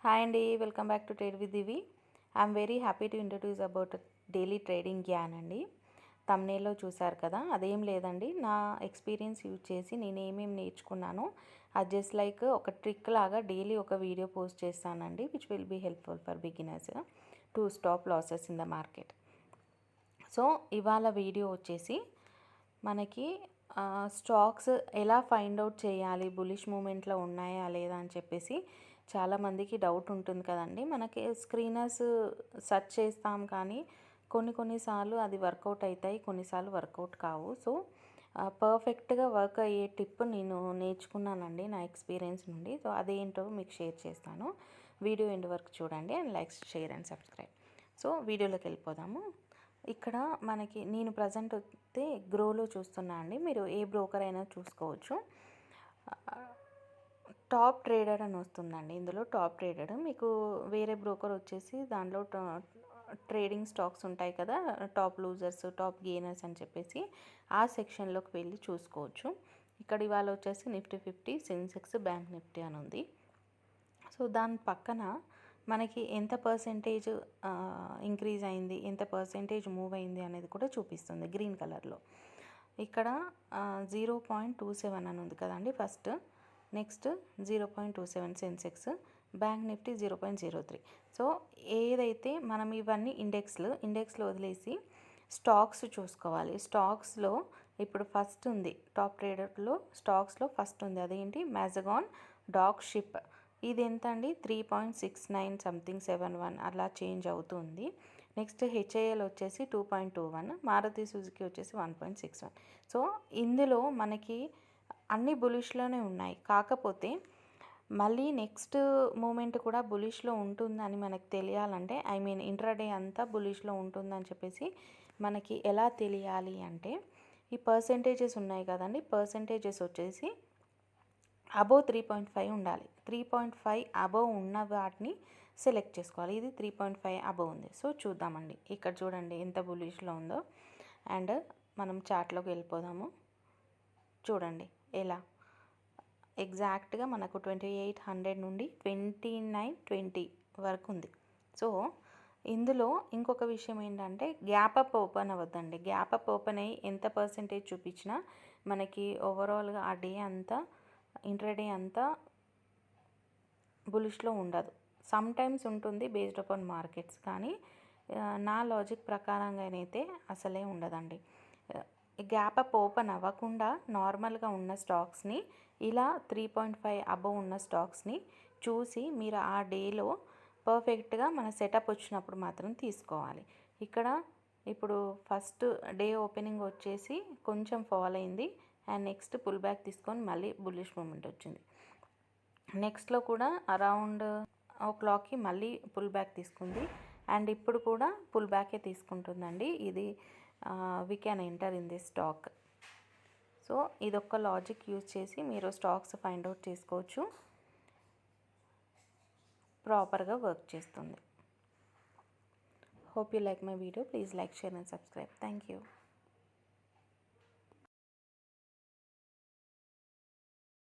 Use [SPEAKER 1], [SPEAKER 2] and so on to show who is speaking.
[SPEAKER 1] Hi అండి, welcome back to trade with Divi. I'm very happy to introduce about daily trading Gyan అండి. తమ్నేల్లో చూసారు కదా, అదేం లేదండి, నా ఎక్స్పీరియన్స్ యూజ్ చేసి నేను ఏమేమి నేర్చుకున్నానో అది జస్ట్ లైక్ ఒక ట్రిక్ లాగా డైలీ ఒక వీడియో పోస్ట్ చేస్తానండి, which will be helpful for beginners to stop losses in the market. So ఇవాళ వీడియో వచ్చేసి మనకి స్టాక్స్ ఎలా ఫైండ్ అవుట్ చేయాలి, బులిష్ మూమెంట్లో ఉన్నాయా లేదా అని చెప్పేసి చాలామందికి డౌట్ ఉంటుంది కదండి. మనకి స్క్రీనర్స్ సెర్చ్ చేస్తాం కానీ కొన్నిసార్లు అది వర్కౌట్ అవుతాయి, కొన్నిసార్లు వర్కౌట్ కావు. సో పర్ఫెక్ట్గా వర్క్ అయ్యే టిప్ నేను నేర్చుకున్నానండి నా ఎక్స్పీరియన్స్ నుండి. సో అదేంటో మీకు షేర్ చేస్తాను. వీడియో ఎండ్ వరకు చూడండి and like, share and subscribe. So వీడియోలోకి వెళ్ళిపోదాము. ఇక్కడ మనకి నేను ప్రజెంట్ అయితే గ్రోలో చూస్తున్నా అండి, మీరు ఏ బ్రోకర్ అయినా చూసుకోవచ్చు. టాప్ ట్రేడర్ అని వస్తుందండి, ఇందులో టాప్ ట్రేడర్. మీకు వేరే బ్రోకర్ వచ్చేసి దాంట్లో ట్రేడింగ్ స్టాక్స్ ఉంటాయి కదా, టాప్ లూజర్స్, టాప్ గెయినర్స్ అని చెప్పేసి ఆ సెక్షన్లోకి వెళ్ళి చూసుకోవచ్చు. ఇక్కడ ఇవాళ వచ్చేసి నిఫ్టీ 50, సెన్సెక్స్, బ్యాంక్ నిఫ్టీ అని ఉంది. సో దాని పక్కన మనకి ఎంత పర్సెంటేజ్ ఇంక్రీజ్ అయింది, ఎంత పర్సెంటేజ్ మూవ్ అయింది అనేది కూడా చూపిస్తుంది గ్రీన్ కలర్లో. ఇక్కడ 0.27 అని ఉంది కదండి first. Next 0.27 Sensex, bank Nifty 0.03. So ఏదైతే మనం ఇవన్నీ ఇండెక్స్లో వదిలేసి స్టాక్స్ చూసుకోవాలి. స్టాక్స్లో ఇప్పుడు ఫస్ట్ ఉంది, టాప్ ట్రేడర్లో స్టాక్స్లో ఫస్ట్ ఉంది, అదేంటి మ్యాజగాన్ డాక్ షిప్. ఇది ఎంత అండి, 3.69 సంథింగ్ 71 అలా చేంజ్ అవుతుంది. నెక్స్ట్ హెచ్ఐఎల్ వచ్చేసి 2.21, మారుతి సుజుకి వచ్చేసి 1.61. సో ఇందులో మనకి అన్ని బులిష్లోనే ఉన్నాయి, కాకపోతే మళ్ళీ నెక్స్ట్ మూమెంట్ కూడా బులిష్లో ఉంటుందని మనకు తెలియాలంటే, ఐ మీన్ ఇంట్రాడే అంతా బులిష్లో ఉంటుందని చెప్పేసి మనకి ఎలా తెలియాలి అంటే, ఈ పర్సెంటేజెస్ ఉన్నాయి కదండి, పర్సెంటేజెస్ వచ్చేసి అబోవ్ 3.5 ఉండాలి. 3.5 అబోవ్ ఉన్న వాటిని సెలెక్ట్ చేసుకోవాలి. ఇది 3.5 అబోవ్ ఉంది. సో చూద్దామండి, ఇక్కడ చూడండి ఎంత బులిష్లో ఉందో. అండ్ మనం చార్ట్లోకి వెళ్ళిపోదాము. చూడండి ఎలా ఎగ్జాక్ట్గా మనకు 2800 నుండి 2920 వరకు ఉంది. సో ఇందులో ఇంకొక విషయం ఏంటంటే, గ్యాప్ అప్ ఓపెన్ అవ్వద్దండి. గ్యాప్ అప్ ఓపెన్ అయ్యి ఎంత పర్సెంటేజ్ చూపించినా మనకి ఓవరాల్గా ఆ డే అంతా, ఇంట్రాడే అంతా బులిష్లో ఉండదు. సమ్ టైమ్స్ ఉంటుంది బేస్డ్ అపాన్ మార్కెట్స్, కానీ నా లాజిక్ ప్రకారంగానైతే అసలే ఉండదండి. గ్యాప్ అప్ ఓపెన్ అవ్వకుండా నార్మల్గా ఉన్న స్టాక్స్ని, ఇలా 3.5 అబోవ్ ఉన్న స్టాక్స్ని చూసి మీరు ఆ డేలో పర్ఫెక్ట్గా మన సెటప్ వచ్చినప్పుడు మాత్రం తీసుకోవాలి. ఇక్కడ ఇప్పుడు ఫస్ట్ డే ఓపెనింగ్ వచ్చేసి కొంచెం ఫాల్ అయింది అండ్ నెక్స్ట్ పుల్ బ్యాక్ తీసుకొని మళ్ళీ బుల్లిష్ మూమెంట్ వచ్చింది. నెక్స్ట్లో కూడా అరౌండ్ ఓ క్లాక్కి మళ్ళీ పుల్ బ్యాక్ తీసుకుంది అండ్ ఇప్పుడు కూడా పుల్ బ్యాకే తీసుకుంటుందండి. ఇది we can enter in this stock. So ఇదొక్క లాజిక్ యూజ్ చేసి మీరు స్టాక్స్ ఫైండ్ అవుట్ చేసుకోవచ్చు, ప్రాపర్గా వర్క్ చేస్తుంది. Hope you like my video. Please like, share and subscribe. Thank you.